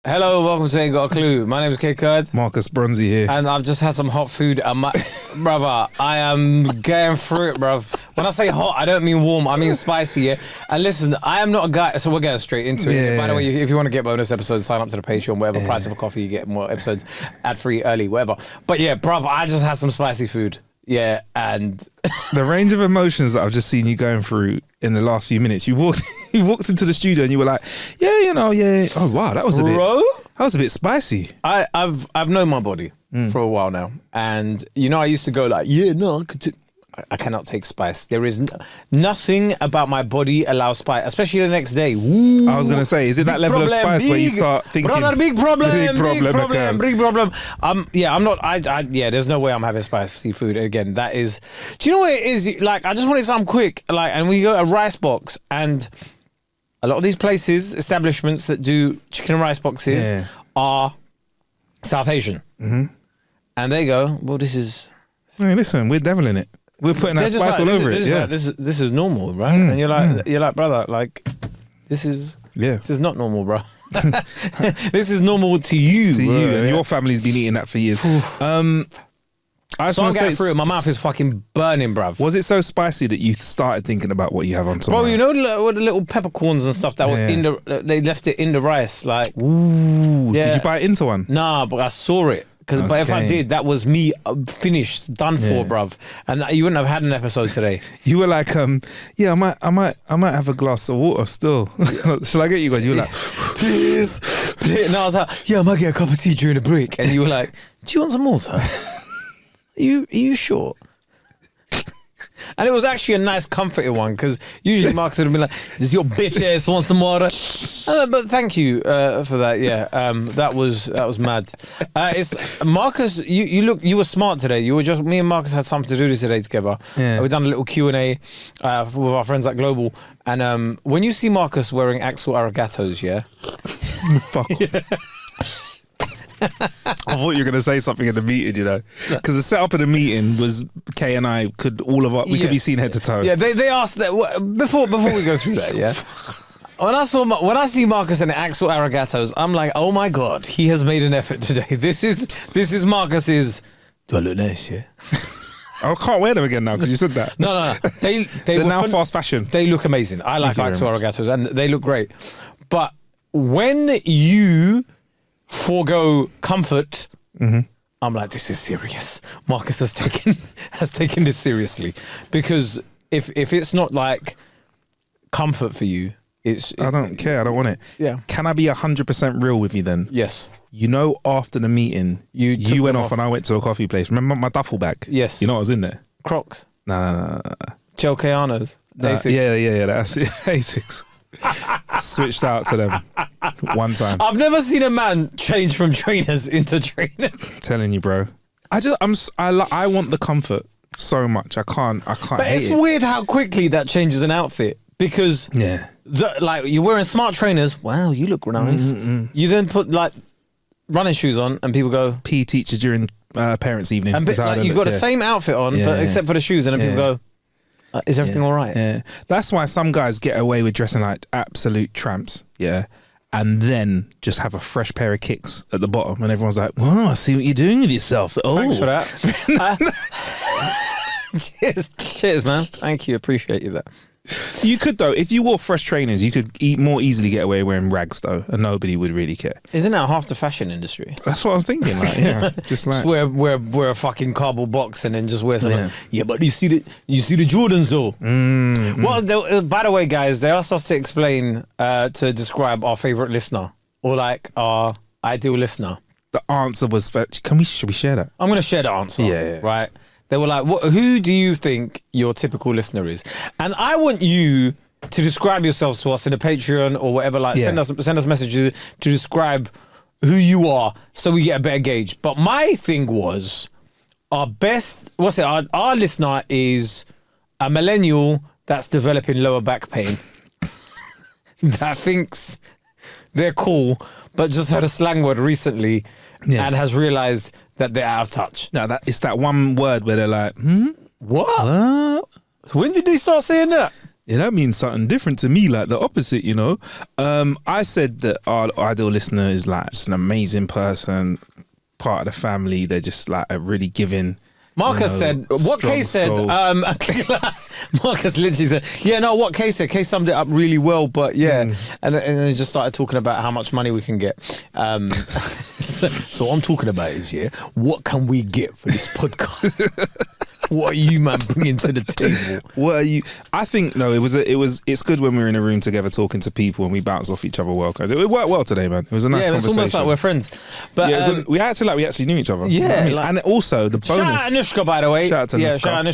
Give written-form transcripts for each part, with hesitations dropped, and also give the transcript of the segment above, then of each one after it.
Hello, welcome to Ain't Got a Clue. My name is Kae Kurd. Marcus Bronzy here. And I've just had some hot food. Brother, I am going through it, bruv. When I say hot, I don't mean warm. I mean spicy, yeah? And listen, I am not a guy... So we're getting straight into it. By the way, if you want to get bonus episodes, sign up to the Patreon. Whatever price of a coffee, you get more episodes ad-free, early, whatever. But yeah, bruv, I just had some spicy food. Yeah, and... The range of emotions that I've just seen you going through in the last few minutes. You walked into the studio and you were like, yeah. Oh wow, that was a bit spicy. I've known my body for a while now, and I used to go like, I cannot take spice. There is nothing about my body allows spice, especially the next day. Ooh, I was going to say, is it that level of spice where you start thinking, brother, big problem. I'm not, there's no way I'm having spicy food again. That is, do you know what it is? Like, I just wanted something quick, like, and we go to rice box, and a lot of these places, establishments that do chicken and rice boxes are South Asian. Mm-hmm. And they go, well, this is... Hey, listen, we're deviling it. We're putting that spice all over it. Yeah, this is normal, right? And you're like, brother, like, this is not normal, bro. This is normal to you, to bro. you, and your family's been eating that for years. I'm getting through it. My mouth is fucking burning, bruv. Was it so spicy that you started thinking about what you have on tomorrow? Bro, you know the little peppercorns and stuff that were in the... They left it in the rice, like... Ooh, did you bite into one? Nah, but I saw it. But if I did, that was me finished, done for, bruv. And you wouldn't have had an episode today. You were like, I might have a glass of water still. Shall I get you one? You were like, please. And I was like, I might get a cup of tea during the break. And you were like, do you want some water? Are you sure? And it was actually a nice, comforting one, because usually Marcus would have been like, "Does your bitch ass want some water?" But thank you for that. Yeah, that was mad. It's Marcus. You were smart today. You were just me and Marcus had something to do today together. Yeah. We've done a little Q&A with our friends at Global, and when you see Marcus wearing Axel Arigatos, fuck. Yeah. I thought you were going to say something in the meeting, because the setup of the meeting was Kay and I could be seen head to toe. Yeah, they asked that before we go through that. Yeah, when I see Marcus in Axel Arigatos, I'm like, oh my god, he has made an effort today. This is Marcus's. Do I look nice? Yeah. I can't wear them again now because you said that. No. They're now fast fashion. They look amazing. I like Axel Arigatos and they look great. But when you forego comfort, I'm like, this is serious. Marcus has taken this seriously, because if it's not like comfort for you, I don't care. I don't want it. Yeah. Can I be 100% real with you then? Yes. After the meeting, you went off and I went to a coffee place. Remember my duffel bag? Yes. You know what was in there? Crocs. No. Chelkeanos. Yeah. That's it. Asics. Switched out to them one time. I've never seen a man change from trainers into trainers. Telling you, bro. I want the comfort so much. I can't. But it's weird how quickly that changes an outfit, because like you're wearing smart trainers. Wow, you look nice. You then put like running shoes on, and people go PE teacher during parents' evening. And you've got the same outfit on, except for the shoes, and then people go, is everything all right? Yeah. That's why some guys get away with dressing like absolute tramps. Yeah. And then just have a fresh pair of kicks at the bottom, and everyone's like, "Wow, I see what you're doing with yourself." Oh, thanks for that. Cheers, man. Thank you. Appreciate you that. You could though, if you wore fresh trainers, you could more easily get away wearing rags though, and nobody would really care. Isn't that half the fashion industry? That's what I was thinking. Like, just wear a fucking cardboard box and then just wear something. Yeah, but you see the Jordans though. Well, by the way, guys, they asked us to explain to describe our favorite listener, or like our ideal listener. The answer was, should we share that? I'm going to share the answer. Yeah. Right. They were like, who do you think your typical listener is? And I want you to describe yourselves to us in a Patreon or whatever. Like, send us messages to describe who you are, so we get a better gauge. But my thing was, our listener is a millennial that's developing lower back pain, that thinks they're cool, but just heard a slang word recently and has realised that they're out of touch. No, it's that one word where they're like, What? When did they start saying that? Yeah, that means something different to me, like the opposite, you know. I said that our ideal listener is like just an amazing person, part of the family. They're just like a really giving. Marcus said, what Kae said, Marcus literally said, yeah, no, what Kae said, Kae summed it up really well, but yeah. And then he just started talking about how much money we can get. So what I'm talking about is, yeah, what can we get for this podcast? What are you, man, bringing to the table? What are you? I think no. It's good when we're in a room together talking to people and we bounce off each other well. It worked well today, man. It was a nice conversation. It's almost like we're friends. But yeah, we acted like we actually knew each other. Yeah, you know what I mean? like, and also the bonus. Shout out Anushka, by the way. Shout out to Anushka. Yeah, shout out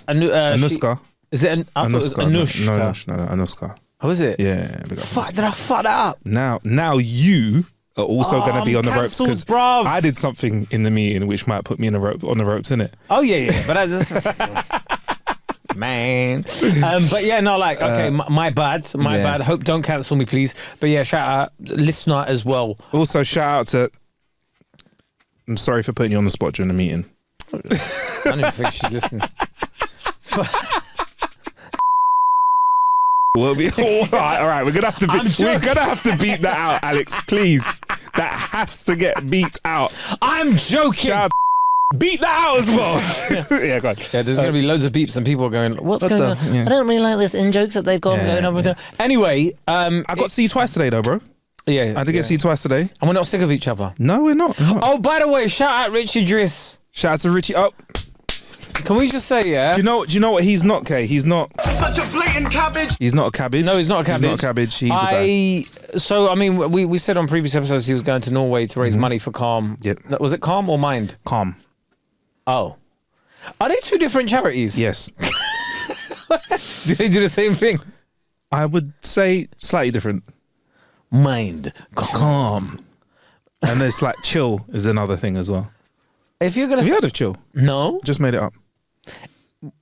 Anushka. Anushka. Is it? I thought it was Anushka. No, Anushka. Oh, is it? Yeah. Fuck! Did I fuck that up? Now you are also going to be on the ropes because bruv. I did something in the meeting which might put me on the ropes, innit? Oh yeah. But I just man. But yeah, no, like okay, my bad. Hope don't cancel me, please. But yeah, shout out listener as well. Also, shout out to. I'm sorry for putting you on the spot during the meeting. I don't even think she's listening. We'll be all right. We're gonna have to beat that out, Alex. Please, that has to get beat out. I'm joking. Beat that out as well. Yeah, go on. Yeah, there's going to be loads of beeps and people are going, what's going on? Yeah. I don't really like this in jokes that they've got going on with them. Anyway, I got to see you twice today, though, bro. Yeah, I did get to see you twice today, and we're not sick of each other. No, we're not. Oh, by the way, shout out Richie Diri. Shout out to Richie. Oh. Can we just say, yeah? Do you know what he's not, Kae? He's not such a blatant cabbage. He's not a cabbage. No, he's not a cabbage. He's not a cabbage. He's a guy. So, I mean, we said on previous episodes he was going to Norway to raise money for Calm. Yep. Was it Calm or Mind? Calm. Oh. Are they two different charities? Yes. Do they do the same thing? I would say slightly different. Mind. Calm. And there's like chill is another thing as well. If you're gonna Have you heard of chill? No. Just made it up.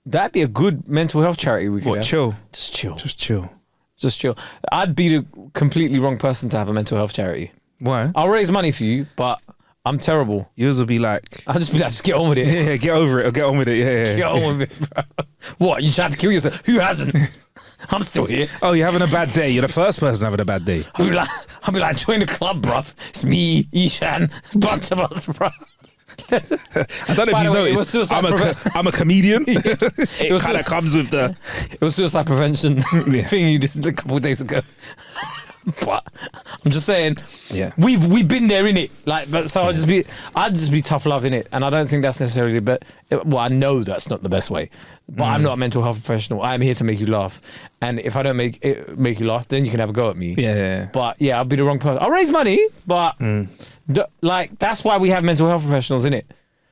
That'd be a good mental health charity we could have. Chill? Just chill. Just chill. Just chill. I'd be the completely wrong person to have a mental health charity. Why? I'll raise money for you, but I'm terrible. Yours will be like... I'll just be like, just get on with it. Yeah, get over it or get on with it. Yeah. Get on with it, bro. What, you tried to kill yourself? Who hasn't? I'm still here. Oh, you're having a bad day. You're the first person having a bad day. I'll be like, join the club, bruv. It's me, Ishan, a bunch of us, bruv. I don't know if you noticed, I'm a comedian. It kind of comes with the... It was suicide prevention thing you did a couple of days ago. But I'm just saying, we've been there, innit? Like, but so I'd just be tough love in it, and I don't think that's necessarily. But I know that's not the best way. But I'm not a mental health professional. I'm here to make you laugh, and if I don't make you laugh, then you can have a go at me. Yeah. But yeah, I'll be the wrong person. I'll raise money, but like that's why we have mental health professionals, innit?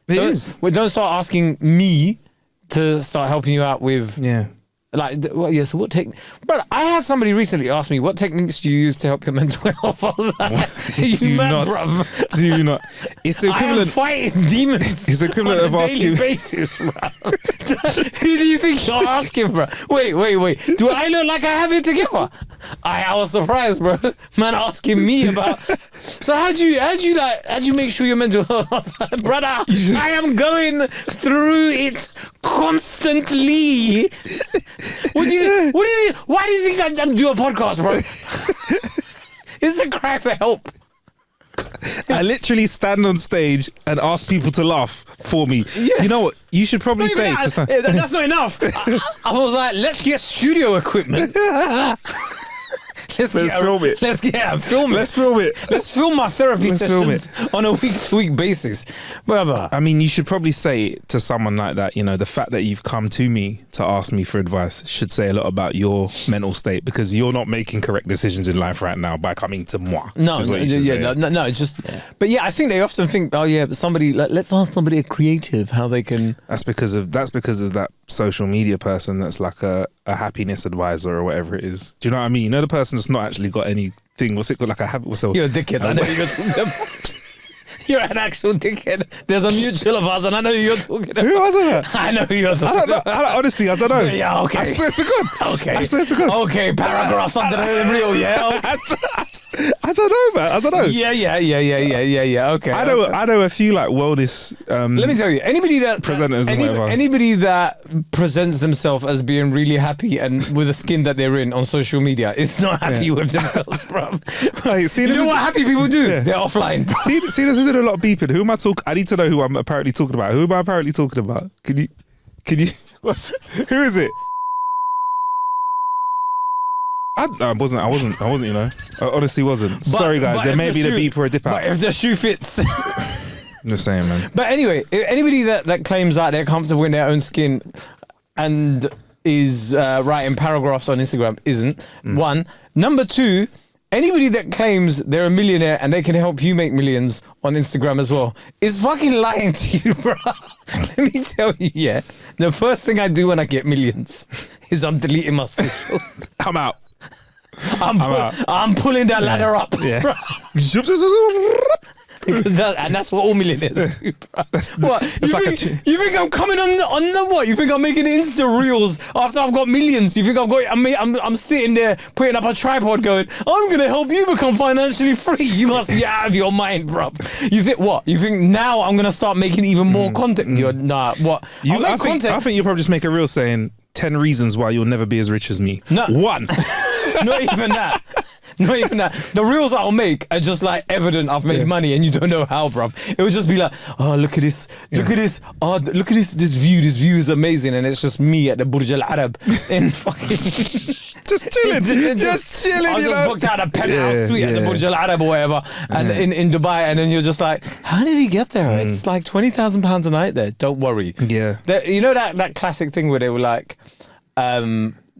It is. Don't start asking me to start helping you out with. Yeah. Like, well, yeah, so what technique? But I had somebody recently ask me, what techniques do you use to help your mental health? I was like, do not. It's the equivalent. I am fighting demons. It's the equivalent on of a asking. daily basis, bro. Who do you think you're asking, bro? Wait. Do I look like I have it together? I was surprised, bro. Man asking me about. So how'd you make sure your mental health, brother? I am going through it constantly. Why do you think I'm doing a podcast, bro? This is a cry for help. I literally stand on stage and ask people to laugh for me. Yeah. You know what? You should probably say that's not enough. I was like, let's get studio equipment. Let's film it. Let's film it. Let's film it. Let's film my therapy sessions on a week-to-week basis. Whatever. I mean, you should probably say to someone like that, you know, the fact that you've come to me to ask me for advice should say a lot about your mental state, because you're not making correct decisions in life right now by coming to moi. No, it's just. But yeah, I think they often think, oh yeah, but somebody. Let's ask somebody a creative how they can. That's because of that social media person that's like a happiness advisor or whatever it is. Do you know what I mean? You know, the person that's not actually got anything. What's it called? Like a habit. You're a dickhead. I know you're talking about. You're an actual dickhead. There's a mutual of us, and I know who you're talking about. Who was that? I know who you're talking about. Honestly, I don't know. Yeah, okay. I swear to God. Okay. I swear to God. Okay, paragraphs under the real, yeah? Okay. I don't know, man. I don't know. Yeah. Okay. I know a few like wellness. Let me tell you, anybody that presenters and whatever. anybody that presents themselves as being really happy and with the skin that they're in on social media is not happy with themselves, bro. Like, see, you know what happy people do? Yeah. They're offline. See, this is a lot of beeping. Who am I talking? I need to know who I'm apparently talking about. Who am I apparently talking about? Can you? Who is it? I wasn't. You know, I honestly wasn't. Sorry, guys. There may be the beep or a dip out. But if the shoe fits. I'm just saying, man. But anyway, anybody that claims that they're comfortable in their own skin and is writing paragraphs on Instagram isn't. One. Number two, anybody that claims they're a millionaire and they can help you make millions on Instagram as well is fucking lying to you, bro. Let me tell you, yeah. The first thing I do when I get millions is I'm deleting my socials. I'm out. I'm pulling that ladder up. Yeah. And that's what all millionaires do, bro. What? You think I'm coming on the what? You think I'm making Insta reels after I've got millions? You think I'm sitting there putting up a tripod going, I'm gonna help you become financially free? You must be out of your mind, bro. You think what? You think now I'm gonna start making even more content? You're nah. What? I think you'll probably just make a reel saying 10 reasons why you'll never be as rich as me. No. 1. Not even that. Not even that. The reels I'll make are just like evident I've made money and you don't know how, bruv. It would just be like, oh, look at this. Look at this. Oh, look at this view. This view is amazing. And it's just me at the Burj Al Arab in fucking... just chilling. Just chilling, I just booked out a penthouse suite at the Burj Al Arab or whatever and in Dubai. And then you're just like, how did he get there? It's like £20,000 a night there. Don't worry. Yeah. You know that classic thing where they were like...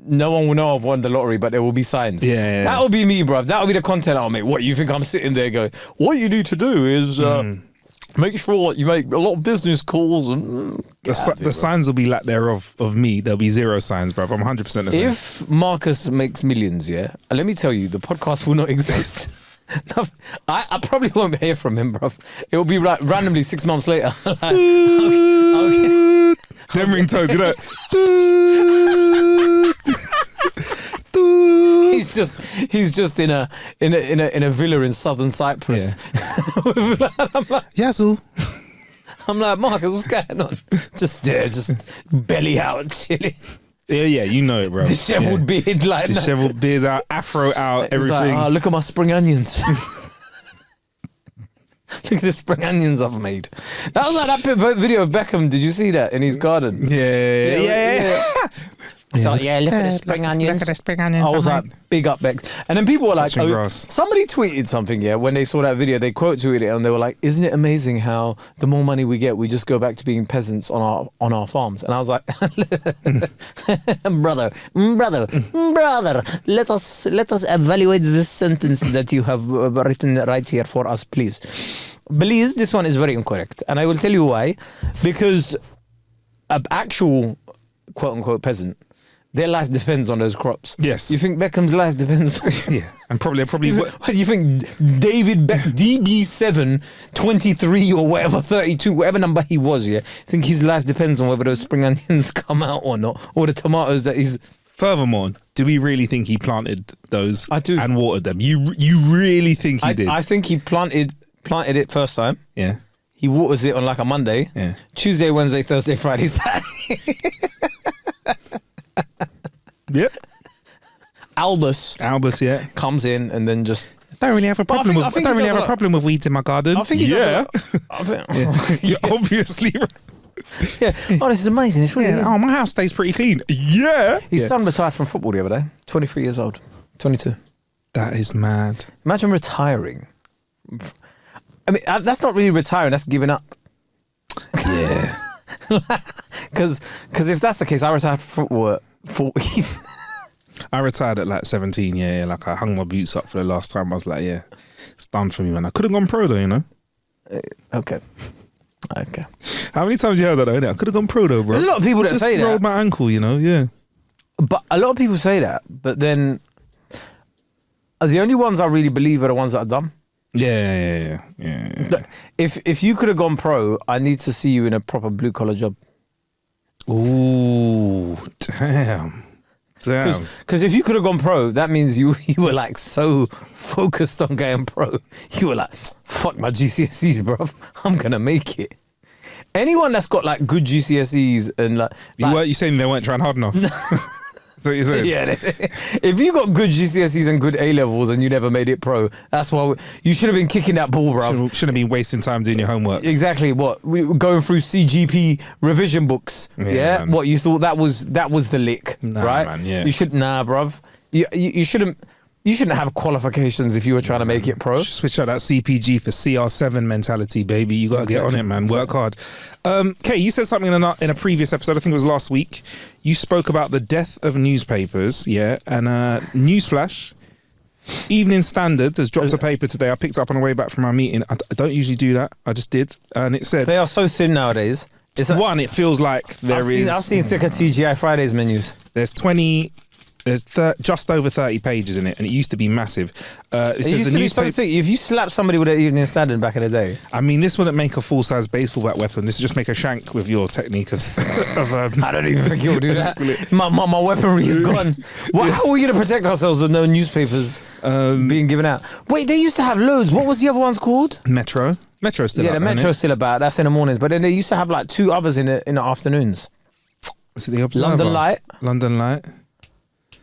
no one will know I've won the lottery, but there will be signs. Yeah. That'll be me, bruv. That'll be the content I'll make. What, you think I'm sitting there going, what you need to do is make sure that you make a lot of business calls and... The signs will be lack thereof of me. There'll be 0 signs, bruv. I'm 100% the same. If Marcus makes millions, yeah, let me tell you, the podcast will not exist. I probably won't hear from him, bruv. It will be randomly 6 months later. Like, okay. Them ringtones, you know. He's just in a villa in southern Cyprus. Yeah. Yazoo. I'm like, Marcus, what's going on? Just there, just belly out, chilling. Yeah, you know it, bro. Disheveled beard, like disheveled beard out, afro out, everything. Like, look at my spring onions. Look at the spring onions I've made. That was like that video of Beckham. Did you see that in his garden? Yeah. So look at the spring onions. Look at the spring onions. I was like, big up Beck. And then people were like, somebody tweeted something, when they saw that video, they quote tweeted it and they were like, isn't it amazing how the more money we get, we just go back to being peasants on our farms? And I was like, brother, let us evaluate this sentence that you have written right here for us, please. Please, this one is very incorrect. And I will tell you why. Because an actual quote unquote peasant, their life depends on those crops. Yes. You think Beckham's life depends on... Yeah. And probably... You think David DB7, 23 or whatever, 32, whatever number he was, you think his life depends on whether those spring onions come out or not, or the tomatoes that he's... Furthermore, do we really think he planted those and watered them? You really think he did? I think he planted it first time. Yeah. He waters it on like a Monday. Yeah. Tuesday, Wednesday, Thursday, Friday, Saturday. Yep. Albus, yeah, comes in and then just. I don't really have a problem. I don't really have a problem with weeds in my garden. I think he does. You're obviously right. Yeah. Oh, this is amazing. It's really. Oh, my house stays pretty clean. Yeah. His son retired from football the other day. 23 years old. 22. That is mad. Imagine retiring. I mean, that's not really retiring. That's giving up. Yeah. Because if that's the case, I retired from football at 40. I retired at like 17, yeah. Like I hung my boots up for the last time. I was like, yeah, it's done for me, man. I could have gone pro though, you know? Okay. How many times you heard that though? I could have gone pro though, bro. There's a lot of people that just say that. rolled my ankle, you know? Yeah. But a lot of people say that, but then the only ones I really believe are the ones that are dumb. Yeah. If you could have gone pro, I need to see you in a proper blue collar job. Ooh, damn. Damn. Because if you could have gone pro, that means you were like so focused on going pro. You were like, fuck my GCSEs, bro. I'm gonna make it. Anyone that's got like good GCSEs and You saying they weren't trying hard enough? That's what you're saying? Yeah. If you got good GCSEs and good A levels and you never made it pro, that's why you should have been kicking that ball, bro. Shouldn't have been wasting time doing your homework. Exactly. What we were going through CGP revision books. Yeah. What you thought that was the lick, right? Man, yeah. You should bruv. You shouldn't. You shouldn't have qualifications if you were trying to make it pro. Switch out that CPG for CR7 mentality, baby. You got to get on it, man. Work hard. Kay, you said something in a previous episode, I think it was last week. You spoke about the death of newspapers, yeah? And newsflash, Evening Standard has dropped a paper today. I picked it up on the way back from our meeting. I don't usually do that. I just did. And it said... They are so thin nowadays. One, it feels like I've seen thicker TGI Fridays menus. There's just over 30 pages in it, and it used to be massive. It used to be so thick. If you slapped somebody with an Evening Standard back in the day, I mean, this wouldn't make a full-size baseball bat weapon. This would just make a shank with your technique of I don't even think you'll do that. my weaponry is gone. How are we going to protect ourselves with no newspapers being given out? Wait, they used to have loads. What was the other ones called? Metro. Metro's still the Metro's still about. That's in the mornings. But then they used to have like two others in the afternoons. Was it the Observer? London Light.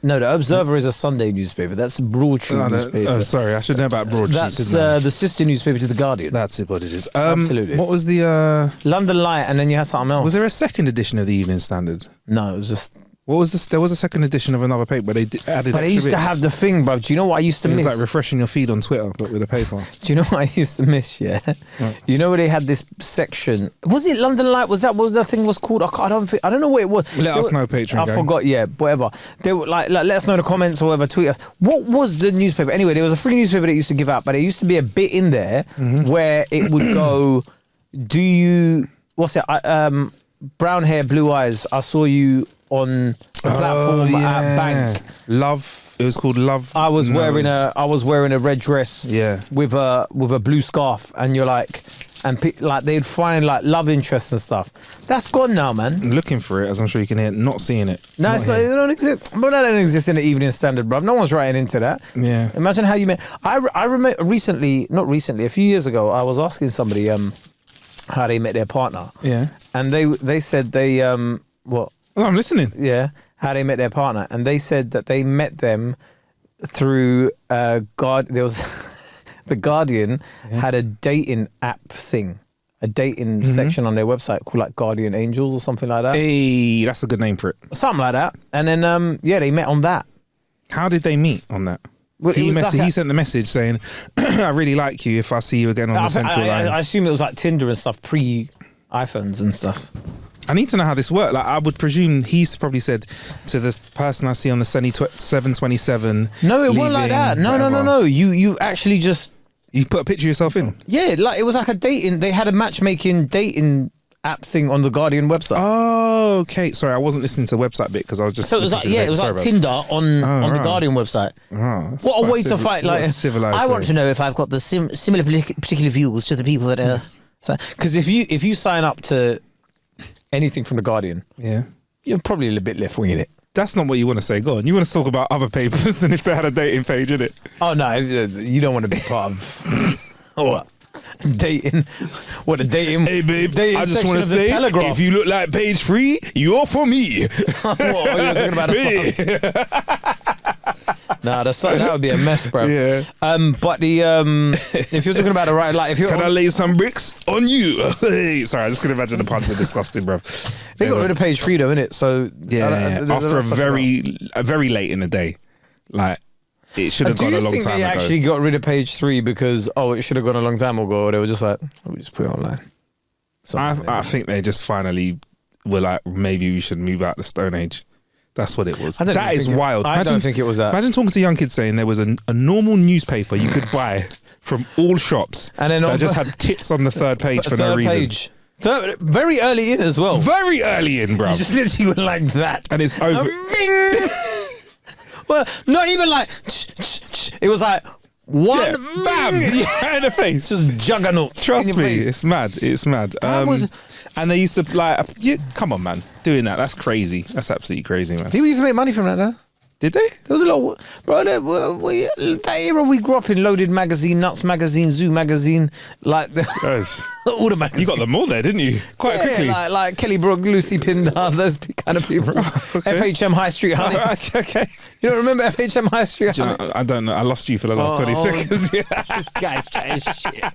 No, the Observer is a Sunday newspaper. That's a broadsheet newspaper. Oh, sorry, I should know about broadsheets. That's the sister newspaper to the Guardian. That's what it is. Absolutely. What was the London Light, and then you had something else. Was there a second edition of the Evening Standard? No, it was just. What was this? There was a second edition of another paper where they added. But they used to have the thing, bro. Do you know what I used to miss? It was like refreshing your feed on Twitter, but with a paper. Do you know what I used to miss? Yeah, right. You know where they had this section? Was it London Light? Was that what the thing was called? I don't know what it was. Let us know, Patreon. I forgot. Yeah, whatever. They were like, let us know in the comments or whatever. Tweet us. What was the newspaper? Anyway, there was a free newspaper that used to give out, but it used to be a bit in there where it would go. What's it? Brown hair, blue eyes. I saw you on the platform at Bank. Love. It was called Love. I was wearing a red dress. Yeah. With a blue scarf, and you're like, like they'd find like love interests and stuff. That's gone now, man. I'm looking for it, as I'm sure you can hear. Not seeing it. No, it's not. It don't exist. But that don't exist in the Evening Standard, bruv. No one's writing into that. Yeah. Imagine how you met. I remember a few years ago, I was asking somebody how they met their partner. Yeah. And they said they what. Oh, I'm listening. Yeah, how they met their partner, and they said that they met them through There was the Guardian had a dating app thing, a dating section on their website called like Guardian Angels or something like that. Hey, that's a good name for it. Something like that. And then they met on that. How did they meet on that? Well, he sent the message saying, "I really like you. If I see you again on the Central Line." I assume it was like Tinder and stuff pre iPhones and stuff. I need to know how this worked. Like, I would presume he's probably said to this person I see on the 727. No, it wasn't like that. No. You actually just you put a picture of yourself in. Yeah, like it was like a dating. They had a matchmaking dating app thing on the Guardian website. Oh, okay. Sorry, I wasn't listening to the website bit because I was just. So it was like Tinder on the Guardian website. Oh, what a way to fight! Like, I want to know if I've got the similar particular views to the people that are. Because if you sign up to anything from the Guardian, you're probably a little bit left winging it. That's not what you want to say. Go on. You want to talk about other papers and if they had a dating page in it. Oh no, you don't want to be part of what dating. What a dating. Hey babe, dating I just want to say, if you look like page 3, you're for me. What you're talking about? Nah, that would be a mess, bro. Yeah. But if you're talking about the right, like if you're I lay some bricks on you? Hey, sorry, I just couldn't imagine the puns are disgusting, bro. They got rid of page 3 though, innit? So after a very late in the day, like it should have gone a long time ago. Do you think they actually got rid of page 3 because it should have gone a long time ago? Or they were just like, we just put it online. I think they just finally were like, maybe we should move out the Stone Age. That's what it was. That is wild. I don't think it was that. Imagine talking to young kids saying there was a normal newspaper you could buy from all shops and then that just had tits on the third page for no reason. Very early in as well. Very early in, bro. You just literally went like that. And it's over. Well, not even like it was like one bam right in the face. Just juggernaut. Trust me, it's mad. It's mad. And they used to like, come on, man, doing that. That's crazy. That's absolutely crazy, man. People used to make money from that, though. Did they? There was a lot, bro. That era we grew up in, Loaded magazine, Nuts magazine, Zoo magazine, like all the magazines. You got them all there, didn't you? Quite quickly. Like Kelly Brook, Lucy Pindar, those kind of people. Okay. FHM High Street Honeys. Okay. You don't remember FHM High Street Honeys? I don't know. I lost you for the last 20 seconds. Yeah. This guy's chatting shit.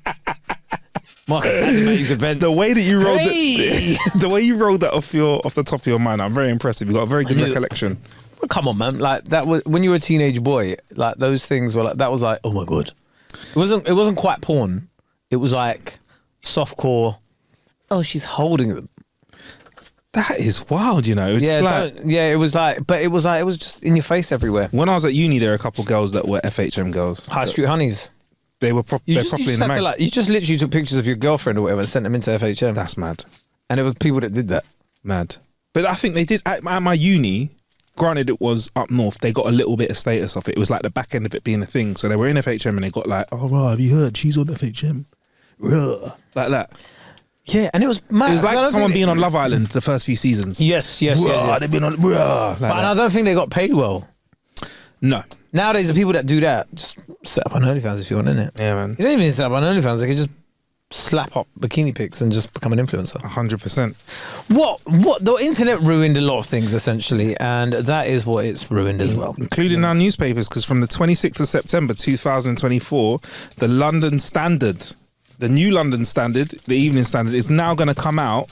Marcus had him at his events. The way that you rolled the way you rolled that off the top of your mind, I'm very impressive. You got a very good recollection. Well, come on, man! Like that was when you were a teenage boy. Like those things were like that was like, oh my god. It wasn't quite porn. It was like softcore. Oh, she's holding them. That is wild, you know. It's it was like, but it was just in your face everywhere. When I was at uni, there were a couple of girls that were FHM girls, High Street Honeys. They were properly in the mag. You just literally took pictures of your girlfriend or whatever and sent them into FHM. That's mad. And it was people that did that. Mad. But I think they did at my uni. Granted, it was up north. They got a little bit of status off it. It was like the back end of it being a thing. So they were in FHM and they got like, oh, right, have you heard? She's on FHM. Like that. Yeah, and it was mad. It was like someone being on Love Island the first few seasons. Yes. They've been on, like but I don't think they got paid well. No. Nowadays, the people that do that just set up on OnlyFans if you want, innit? Yeah, man. You don't even set up on OnlyFans. They could just slap up bikini pics and just become an influencer. 100%. What the internet ruined a lot of things essentially, and that is what it's ruined as well, including our newspapers, because from the 26th of September 2024 the London Standard, the new London Standard, the Evening Standard, is now going to come out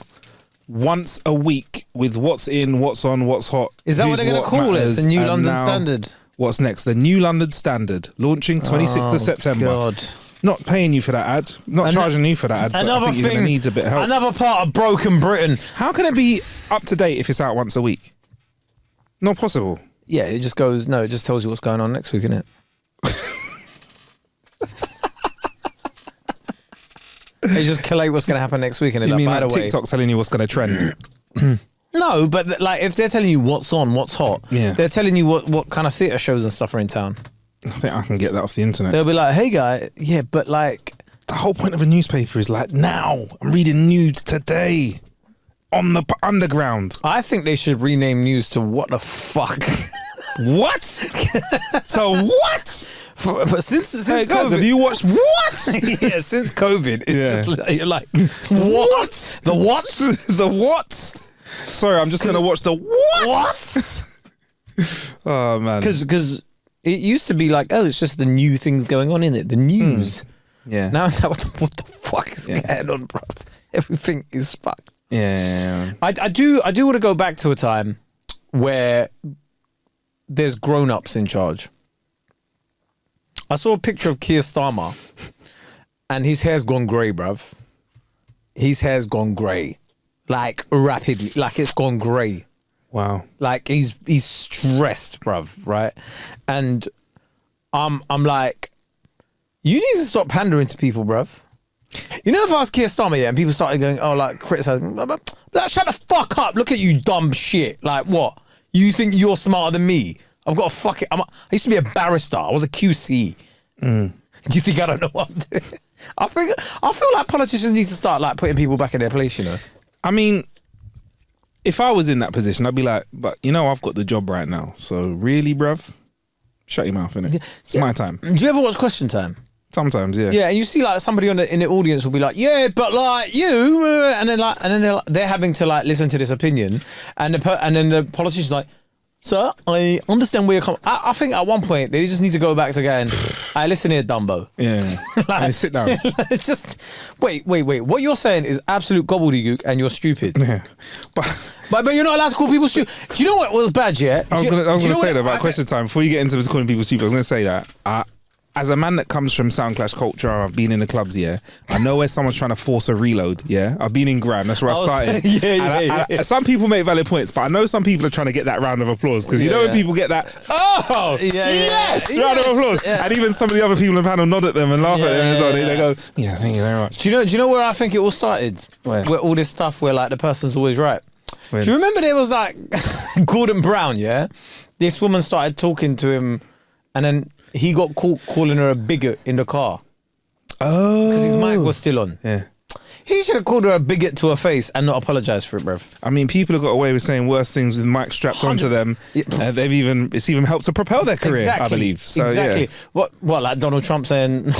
once a week with what's in, what's on, what's hot. Is that what they're going to call it, the new London Standard? What's next? The new London Standard, launching 26th of September. God. Not paying you for that ad, not charging you for that ad, but I think you're going to need a bit of help. Another part of broken Britain. How can it be up to date if it's out once a week? Not possible. Yeah, it just goes, no, it just tells you what's going on next week, innit? They just collate what's going to happen next week, and You mean by like the way, TikTok's telling you what's going to trend? No, but like if they're telling you what's on, what's hot, they're telling you what kind of theatre shows and stuff are in town. I think I can get that off the internet. They'll be like, hey guy, yeah, but like the whole point of a newspaper is like, now I'm reading news today on the underground. I think they should rename news to what the fuck. What? So what? Since hey guys, COVID, have you watched what? Yeah, since COVID, it's just you're like, what? The what? The what? Sorry, I'm just gonna watch the what? What? Oh man, because it used to be like, oh, it's just the new things going on in it, the news. Yeah. Now what the fuck is going on, bro? Everything is fucked. Yeah. I do want to go back to a time where there's grown-ups in charge. I saw a picture of Keir Starmer and his hair's gone grey, bruv. His hair's gone grey. Like rapidly. Like it's gone grey. Wow. Like he's stressed, bruv, right? And I'm like, you need to stop pandering to people, bruv. You know, if I was Keir Starmer, yeah, and people started going, oh, like criticizing, like, shut the fuck up. Look at you, dumb shit. Like what? You think you're smarter than me? I've got to fuck it. I used to be a barrister. I was a QC. Do you think I don't know what I'm doing? I feel like politicians need to start like putting people back in their place, you know? I mean, if I was in that position, I'd be like, but you know, I've got the job right now. So really, bruv, shut your mouth, innit? It's my time. Do you ever watch Question Time? Sometimes, yeah. Yeah, and you see like somebody in the audience will be like, yeah, but like you, and then they're having to like listen to this opinion, and then the politician's like, sir, I understand where you're coming. I think at one point they just need to go back to going, I listen here, Dumbo. Yeah. Like, hey, sit down. It's just wait. What you're saying is absolute gobbledygook, and you're stupid. Yeah. But you're not allowed to call people stupid. Do you know what was bad? Yeah. I was gonna say that about Question Time before you get into calling people stupid. I was gonna say that. As a man that comes from Sound Clash culture, I've been in the clubs, yeah. I know where someone's trying to force a reload, yeah. I've been in Gram, that's where I started. Yeah. Some people make valid points, but I know some people are trying to get that round of applause because you know when people get that, yes, round of applause, and even some of the other people in the panel nod at them and laugh at them as well. They go, yeah, thank you very much. Do you know where I think it all started? Where all this stuff where like the person's always right. When? Do you remember there was like Gordon Brown? Yeah, this woman started talking to him, and then he got caught calling her a bigot in the car. Oh. Because his mic was still on. Yeah. He should have called her a bigot to her face and not apologized for it, bruv. I mean, people have got away with saying worse things with mics strapped onto them. It's even helped to propel their career, I believe. So, exactly. Yeah. What, like Donald Trump saying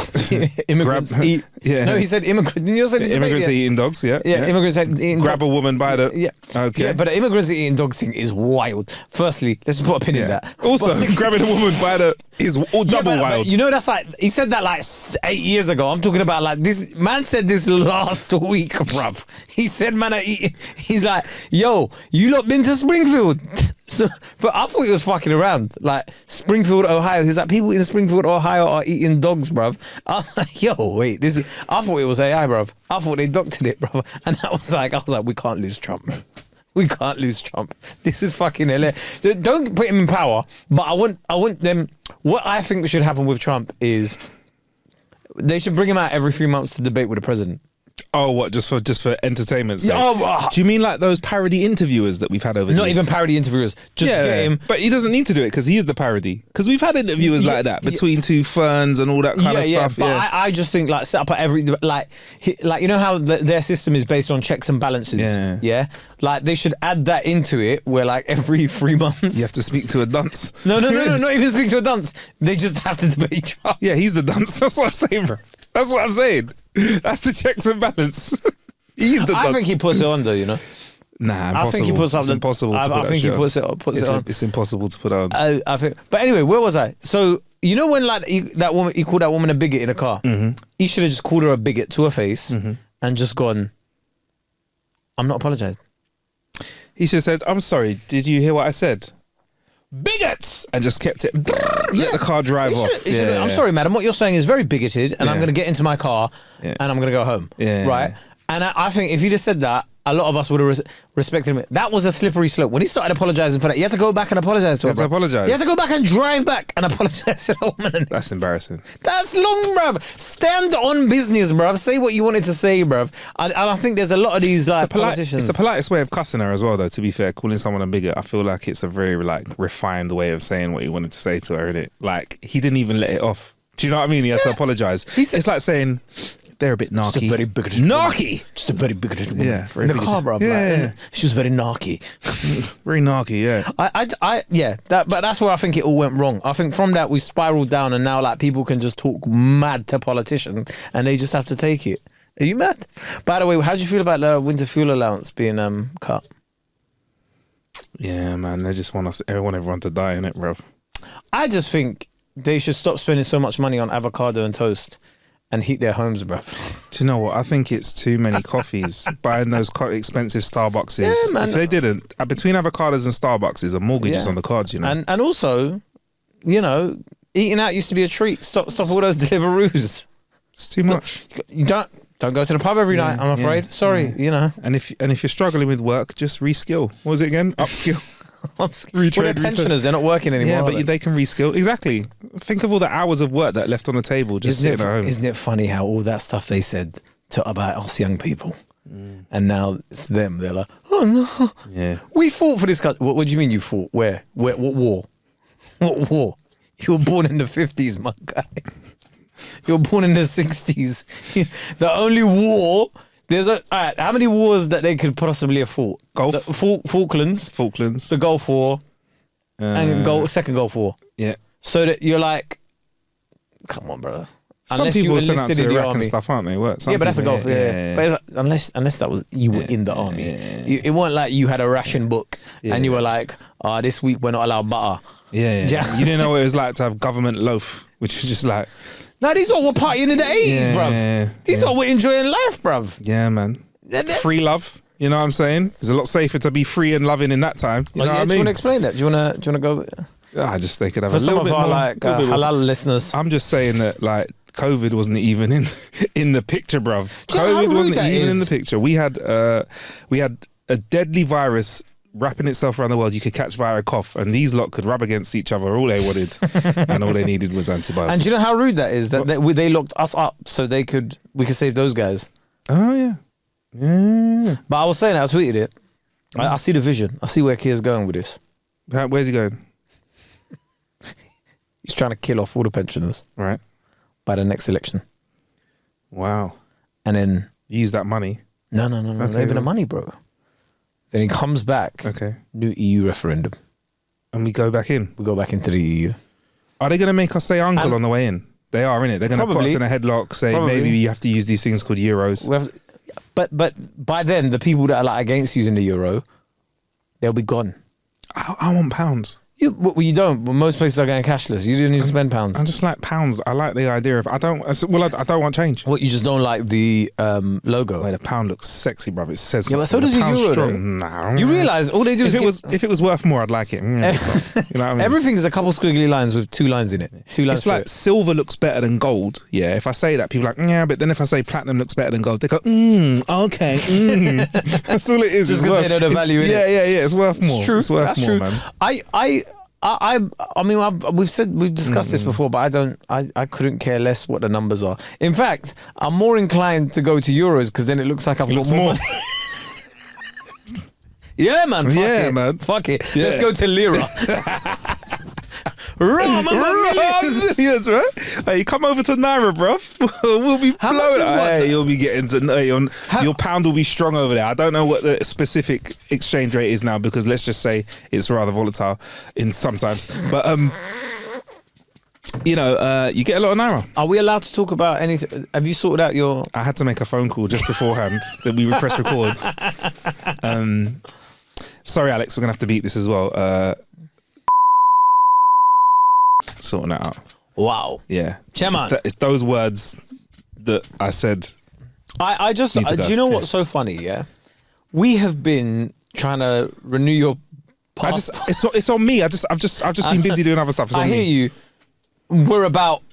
immigrants eat? Yeah. No, he said immigrants. You said immigrants eating dogs. Yeah. Immigrants eating grab dogs. A woman by the. Yeah. Okay. Yeah, but the immigrants eating dogs thing is wild. Firstly, let's put a pin in that. Also, grabbing a woman by the is all double wild. But you know, that's like he said that like 8 years ago. I'm talking about like this man said this last week, bruv. He said, man, he's like, yo, you lot been to Springfield? So, but I thought he was fucking around. Like Springfield, Ohio. He's like, people in Springfield, Ohio are eating dogs, bruv. I was like, yo, wait, this is. I thought it was AI, bruv. I thought they doctored it, bruv. And I was like, we can't lose Trump, man. We can't lose Trump. This is fucking hilarious. Don't put him in power, but I want them. What I think should happen with Trump is they should bring him out every 3 months to debate with the president. Oh, what? Just for entertainment sake? Oh, do you mean like those parody interviewers that we've had over? Not even parody interviewers. Just get him. But he doesn't need to do it because he is the parody. Because we've had interviewers like that between two ferns and all that kind of stuff. But I just think like set up at every like you know how their system is based on checks and balances. Yeah. Like they should add that into it where like every 3 months you have to speak to a dunce. No, not even speak to a dunce. They just have to debate Trump. Yeah, he's the dunce. That's what I'm saying, bro. That's what I'm saying. That's the checks and balance. He's the dunce. I think he puts it on though, you know. Nah, impossible. I think he puts up. It's impossible to put I think he puts it on. It's impossible to put on. I think. But anyway, where was I? So you know when like he called that woman a bigot in a car. Mm-hmm. He should have just called her a bigot to her face and just gone. I'm not apologizing. He should have said, "I'm sorry. Did you hear what I said?" Bigots, and just kept it. Let the car drive off. I'm sorry, madam. What you're saying is very bigoted, and I'm going to get into my car and I'm going to go home. Right. And I think if you just said that, a lot of us would have respected him. That was a slippery slope. When he started apologising for that, you had to go back and apologise to her. You had to apologise. You had to go back and drive back and apologise to the woman. That's embarrassing. That's long, bruv. Stand on business, bruv. Say what you wanted to say, bruv. And I think there's a lot of these like politicians. It's the politest way of cussing her as well, though, to be fair. Calling someone a bigot, I feel like it's a very like refined way of saying what he wanted to say to her, innit? Like, he didn't even let it off. Do you know what I mean? He had to apologise. It's like saying... They're a bit narky. Just a very bigoted narky. Woman. Just a very bigoted woman. Yeah, in the car, bro. Yeah. She was very narky. Very narky, yeah. But that's where I think it all went wrong. I think from that we spiraled down, and now like people can just talk mad to politicians, and they just have to take it. Are you mad? By the way, how do you feel about the winter fuel allowance being cut? Yeah, man. They just want everyone to die in it, bro. I just think they should stop spending so much money on avocado and toast. And heat their homes, bruv. Do you know what? I think it's too many coffees. Buying those expensive Starbucks. Yeah, man. If they didn't, between avocados and Starbucks, a mortgage is on the cards, you know. And also, you know, eating out used to be a treat. Stop all those Deliveroos. It's too much. You don't go to the pub every night, I'm afraid. Sorry, you know. And if you're struggling with work, just reskill. What was it again? Upskill. Retrade, they're pensioners, they're not working anymore. Yeah, but they can reskill. Exactly. Think of all the hours of work that left on the table just sitting at home. Isn't it funny how all that stuff they said about us young people, and now it's them. They're like, oh no, yeah, we fought for this country. What do you mean you fought? Where? What war? What war? You were born in the 50s, my guy. You were born in the 60s. The only war. There's alright, how many wars that they could possibly have fought? Falklands, the Gulf War, and second Gulf War. Yeah. So that you're like, come on, brother. Some people send out to Iraq and stuff, aren't they? But that's a Gulf. Yeah. But it's like, unless that was you were in the army, it wasn't like you had a ration book and you were like, this week we're not allowed butter. Yeah. You didn't know what it was like to have government loaf, which is just like. No, these are what we're partying in the 80s, bruv. These are what we're enjoying life, bruv. Yeah, man. Free love. You know what I'm saying? It's a lot safer to be free and loving in that time. You know what I mean? Do you want to explain that? Do you want to go? I just think they could have for a little bit more. For some of our halal listeners. I'm just saying that like COVID wasn't even in the picture, bruv. COVID wasn't even in the picture. We had a deadly virus wrapping itself around the world. You could catch via a cough, and these lot could rub against each other. All they wanted, and all they needed was antibiotics. And do you know how rude that is? That they locked us up so we could save those guys. Oh yeah. But I was saying, I tweeted it. I see the vision. I see where Kia's going with this. Where's he going? He's trying to kill off all the pensioners. Right. By the next election. Wow. And then Use that money. No. Not even the money, bro. Then he comes back. Okay. New EU referendum. And we go back in. We go back into the EU. Are they going to make us say uncle on the way in? They are, innit? They're going to put us in a headlock, say maybe you have to use these things called euros. But by then, the people that are like against using the euro, they'll be gone. I want pounds. You don't. But most places are going cashless. You didn't need to spend pounds. I just like pounds. I like the idea of. I don't want change. What, you just don't like the logo? Wait, the pound looks sexy, bruv. It says. Yeah, but so does the euro. Nah. You realise all they do is if it was worth more, I'd like it. You know what I mean? Everything's a couple squiggly lines with 2 lines in it. 2 lines. It's like silver looks better than gold. Yeah, if I say that, people are like, yeah, but then if I say platinum looks better than gold, they go, okay. That's all it is. Just because they know the value in it. Yeah. It's worth more. It's true. It's worth That's more, true. man. I mean, we've discussed this before, but I couldn't care less what the numbers are. In fact, I'm more inclined to go to euros because then it looks like I've got more money. Yeah, man. Fuck it. Yeah. Let's go to Lira. Yes, right? Hey, come over to Nira, bruv. We'll be blowing. Hey, you'll be getting to your pound will be strong over there. I don't know what the specific exchange rate is now because let's just say it's rather volatile in sometimes. But you get a lot of Nira. Are we allowed to talk about anything? Have you sorted out your? I had to make a phone call just beforehand that we would press record. Sorry, Alex, we're gonna have to beat this as well. Sorting that out. Wow. Yeah. Chairman. It's those words that I said. I just, do you know what's so funny? Yeah. We have been trying to renew your passport. It's on me. I've just been busy doing other stuff. I hear you. We're about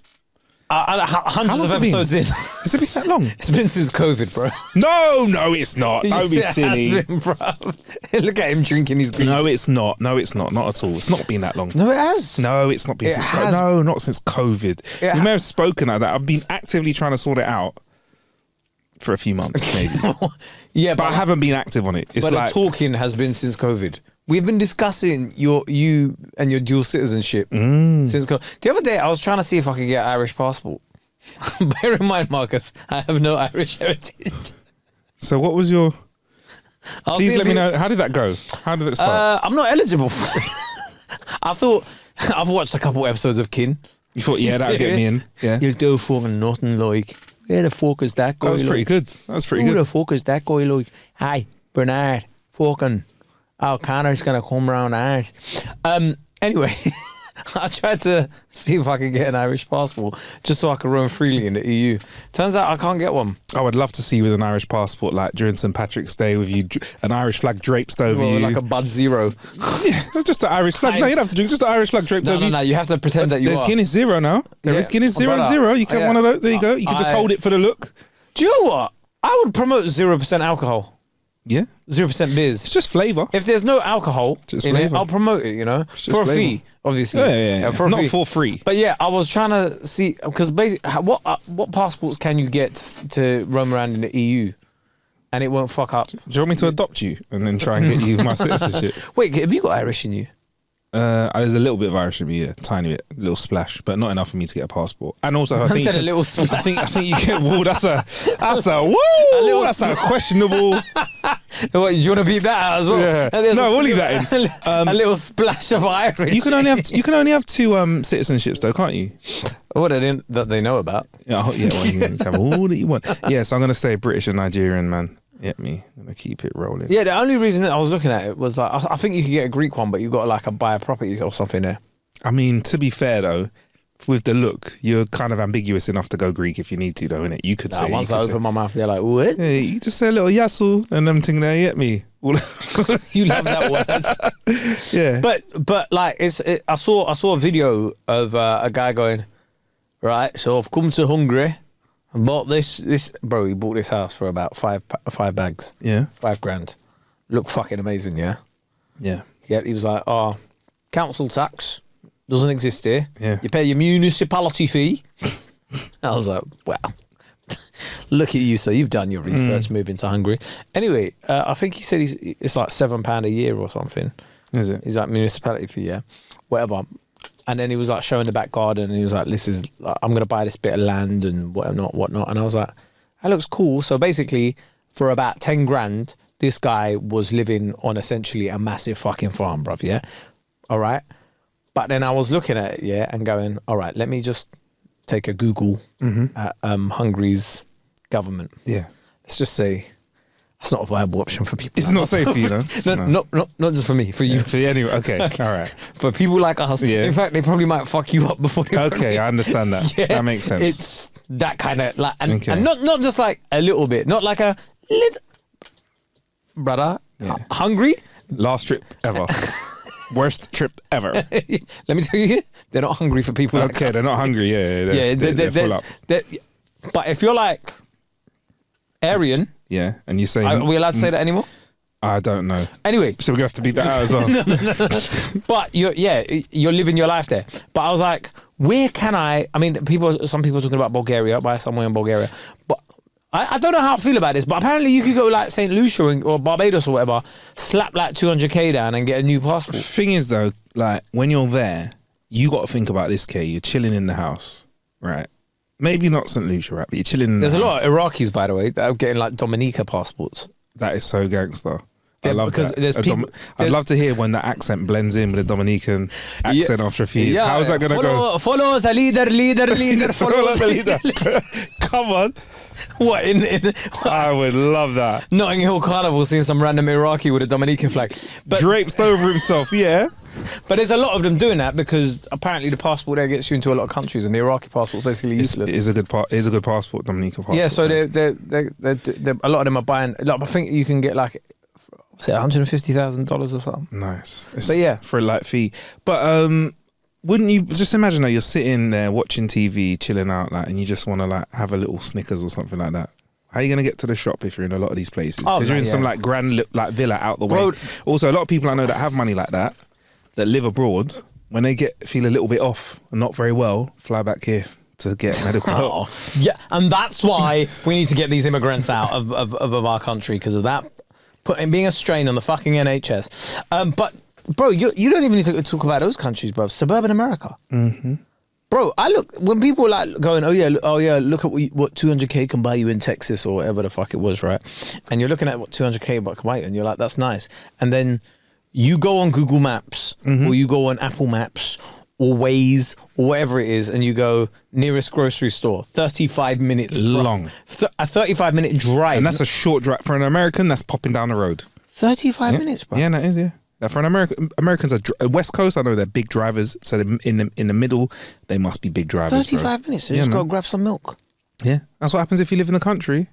hundreds of episodes in. Has it been that long? It's been since COVID, bro. No, it's not. Don't be silly. It has been, bro. Look at him drinking his green. No, it's not. Not at all. It's not been that long. No, it has. No, it's not been since COVID. No, not since COVID. We may have spoken like that. I've been actively trying to sort it out for a few months, maybe. Yeah, but I haven't been active on it. It's but like the talking has been since COVID. We've been discussing you and your dual citizenship since COVID. The other day, I was trying to see if I could get an Irish passport. Bear in mind, Marcus, I have no Irish heritage. So what was your... Please let me know, how did that go? How did it start? I'm not eligible for it. I thought, I've watched a couple episodes of Kin. You thought, yeah, that would get me in. Yeah. You'll do fucking nothing like, where the fuck is that guy? That was pretty good. Who the fuck is that guy like? Hi, Bernard, fucking... Oh, Connor's going to come round Irish. Anyway, I tried to see if I could get an Irish passport just so I could roam freely in the EU. Turns out I can't get one. I would love to see you with an Irish passport, like during St. Patrick's Day with you, an Irish flag draped over you. Like a Bud Zero. Yeah, that's just an Irish flag. No, you don't have to do just an Irish flag draped over you. No, you have to pretend that you There's are. Guinness Zero now. There is Guinness Zero. You can one of those. There you go. You can just hold it for the look. Do you know what? I would promote 0% alcohol. Yeah. 0% beers. It's just flavour. If there's no alcohol in it, I'll promote it, for a fee, obviously. Yeah. For a Not fee. for free. But yeah, I was trying to see, because basically, what passports can you get to roam around in the EU and it won't fuck up? Do you want me to adopt you and then try and get you my citizenship? Wait, have you got Irish in you? There's a little bit of Irish in me, tiny bit, a little splash, but not enough for me to get a passport. And also, I think a little splash. I think you get. Whoa, that's a questionable. What, do you want to beep that out as well? Yeah. No, we'll leave that in. A little splash of Irish. You can only have two citizenships though, can't you? What that they know about? Yeah, well, you can have all that you want. Yeah, so I'm gonna stay British and Nigerian, man. Get me. I'm gonna keep it rolling. Yeah, the only reason that I was looking at it was like I think you could get a Greek one, but you got like buy a property or something there. I mean, to be fair though, with the look, you're kind of ambiguous enough to go Greek if you need to, though, innit? You could say. Once I open my mouth, they're like, what? Yeah, you just say a little yasu and them thing there, get me. You love that word. Yeah. But like I saw a video of a guy going, right, so I've come to Hungary. I bought this bro, he bought this house for about five bags. Yeah. $5,000. Looked fucking amazing, yeah? Yeah. Yeah, he was like, council tax doesn't exist here. Yeah. You pay your municipality fee. I was like, wow. Look at you, so you've done your research moving to Hungary. Anyway, I think he said it's like £7 a year or something. Is it? He's like municipality fee, yeah. Whatever. And then he was like showing the back garden and he was like, I'm going to buy this bit of land and whatnot. And I was like, that looks cool. So basically, for about 10 grand, this guy was living on essentially a massive fucking farm, bruv, yeah? All right? But then I was looking at it, yeah, and going, all right, let me just take a Google at Hungary's government. Yeah. Let's just say that's not a viable option for people. It's like not us. safe for you, no? Not just for me, for you. Yeah, for you anyway. Okay, all right. For people like us. Yeah. In fact, they probably might fuck you up before they Okay, I understand that. Yeah, that makes sense. It's that kind of like, and Okay. not just like a little bit, not like a little, brother. Yeah. Hungry. Last trip ever. Worst trip ever. Let me tell you, they're not hungry for people. Like Okay, us. they're not hungry. Yeah, they're full up. But if you're like Aryan, Yeah, and you say are we allowed to say that anymore? I don't know. Anyway, So we're gonna have to beat that out as well. but you're living your life there. But I was like, where can I mean, some people are talking about Bulgaria, buy somewhere in Bulgaria. But I don't know how I feel about this, but apparently you could go like St. Lucia or Barbados or whatever, slap like 200k down and get a new passport. Thing is though, like when you're there, you got to think about this, Kay. You're chilling in the house, right? Maybe not St. Lucia, right? But you're chilling in the There's house. a lot of Iraqis, by the way, that are getting like Dominica passports. That is so gangster. I Yeah, love because that. there's people- I'd love to hear when that accent blends in with the Dominican accent after a few years. How's that going to go? Follow the leader, follow the leader. Come on. What, in I would love that. Notting Hill Carnival, seeing some random Iraqi with a Dominican flag. But Draped over himself, yeah. But there's a lot of them doing that because apparently the passport there gets you into a lot of countries, and the Iraqi passport's basically useless. It is a good passport, Dominican passport. Yeah, so they're a lot of them are buying. Like, I think you can get like, what's it, $150,000 or something. Nice. But yeah, for a light fee. But wouldn't you just imagine that you're sitting there watching TV, chilling out, like, and you just want to like have a little Snickers or something like that? How are you going to get to the shop if you're in a lot of these places? Because you're in some like grand like villa out the way. Also, a lot of people I know that have money like that live abroad, when they feel a little bit off and not very well, fly back here to get medical help. Yeah, and that's why we need to get these immigrants out of our country, because of that being a strain on the fucking NHS. But bro, you don't even need to talk about those countries, bro. Suburban America. Mm-hmm. Bro, I look, when people like going, oh yeah, look at what 200k can buy you in Texas or whatever the fuck it was, right? And you're looking at what 200k can buy you, and you're like, that's nice. And then you go on Google Maps, or you go on Apple Maps or Waze or whatever it is, and you go nearest grocery store, 35 minutes long. A 35-minute drive. And that's a short drive. For an American, that's popping down the road. 35 minutes, bro. Yeah, that is, yeah. For an Americans are West Coast. I know they're big drivers. So in the middle, they must be big drivers. 35 minutes. You just got to grab some milk. Yeah, that's what happens if you live in the country.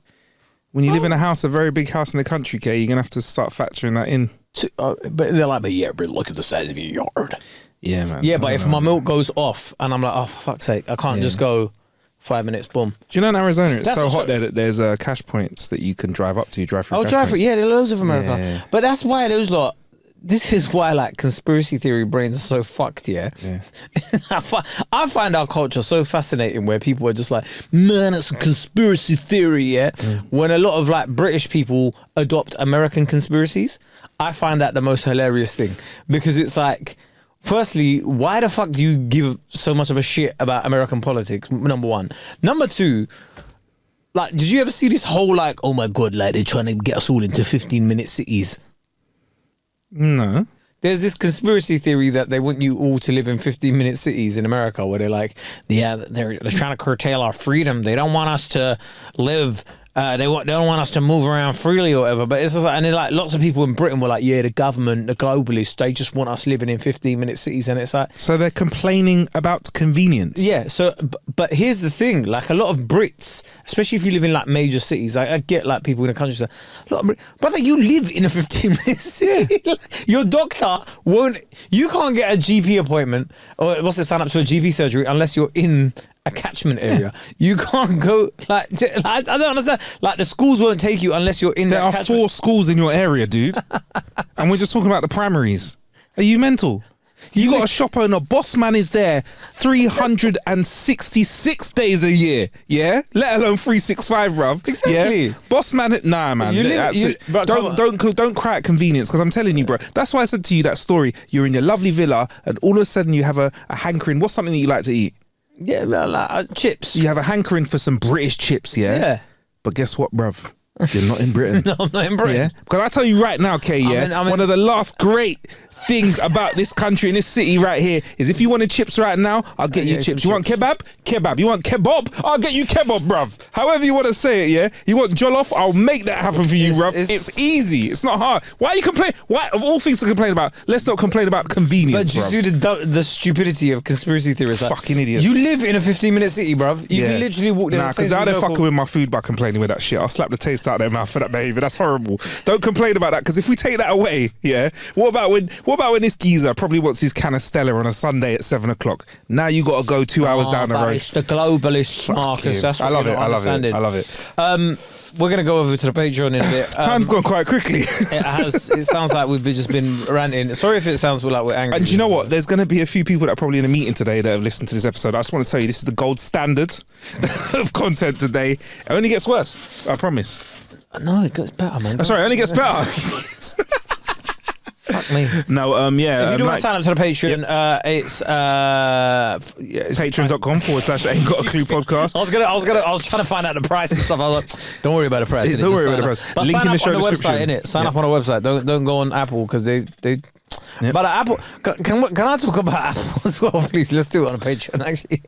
When you live in a very big house in the country, Kay, you're gonna have to start factoring that in. But they're like, but yeah, but look at the size of your yard. Yeah, man. Yeah, but if my milk goes off and I'm like, oh, for fuck's sake, I can't just go 5 minutes, boom. Do you know in Arizona it's so hot there that there's cash points that you can drive up to, drive through cash points? Yeah, there are loads of America. Yeah. But that's why those lot, this is why like conspiracy theory brains are so fucked, yeah? I find our culture so fascinating where people are just like, man, it's a conspiracy theory, yeah? When a lot of like British people adopt American conspiracies, I find that the most hilarious thing. Because it's like, firstly, why the fuck do you give so much of a shit about American politics? Number one. Number two, like, did you ever see this whole like, oh my God, like they're trying to get us all into 15-minute cities? No. There's this conspiracy theory that they want you all to live in 15-minute cities in America where they're like, yeah, they're trying to curtail our freedom. They don't want us to live. They don't want us to move around freely or whatever. But it's just like, and then like lots of people in Britain were like, yeah, the government, the globalists, they just want us living in 15-minute cities. And it's like, so they're complaining about convenience. yeah. So, but here's the thing: like a lot of Brits, especially if you live in like major cities, like I get like people in the countryside. Brother, you live in a 15-minute city. Your doctor won't. You can't get a GP appointment or what's it? Sign up to a GP surgery unless you're in a catchment area. You can't go like I don't understand. Like the schools won't take you unless you're in. There are 4 schools in your area, dude, and we're just talking about the primaries. Are you mental? You got a shop owner, boss man is there 366 days a year, yeah? Let alone 365, bruv. Exactly. Yeah? Boss man, nah, man. Don't cry at convenience, because I'm telling you, bro. That's why I said to you that story. You're in your lovely villa, and all of a sudden you have a hankering. What's something that you like to eat? Yeah, like chips. You have a hankering for some British chips, yeah? Yeah. But guess what, bruv? You're not in Britain. No, I'm not in Britain. Yeah? Because I tell you right now, Kay, one of the last great things about this country and this city right here is if you wanted chips right now, I'll get you chips. You want kebab? Kebab. You want kebab? I'll get you kebab, bruv. However you want to say it, yeah? You want jollof? I'll make that happen for you, bruv. It's easy. It's not hard. Why you complain? Why, of all things to complain about, let's not complain about convenience, but you see the stupidity of conspiracy theorists. Like, fucking idiots. You live in a 15-minute city, bruv. You can literally walk there. Nah, because now they're fucking with my food by complaining with that shit. I'll slap the taste out of their mouth for that behaviour. That's horrible. Don't complain about that, because if we take that away, yeah, what about when this geezer probably wants his can of Stella on a Sunday at 7 o'clock? Now you got to go 2 hours down the road. It's the globalist, Marcus. That's what I love it. We're going to go over to the Patreon in a bit. Time's gone quite quickly. It has. It sounds like we've just been ranting. Sorry if it sounds like we're angry. And do you know what? There's going to be a few people that are probably in a meeting today that have listened to this episode. I just want to tell you, this is the gold standard of content today. It only gets worse. I promise. No, it gets better, man. Sorry, it only gets better. Fuck me. No, yeah. If you do want to sign up to the Patreon, it's patreon.com/aintgotacluepodcast. I was trying to find out the price and stuff. I was like, don't worry about the price. Don't worry about the price. But Link in the show description. Website, innit? Sign up on the website. Don't go on Apple because they. Yep. But Apple, can I talk about Apple as well, please? Let's do it on a Patreon, actually.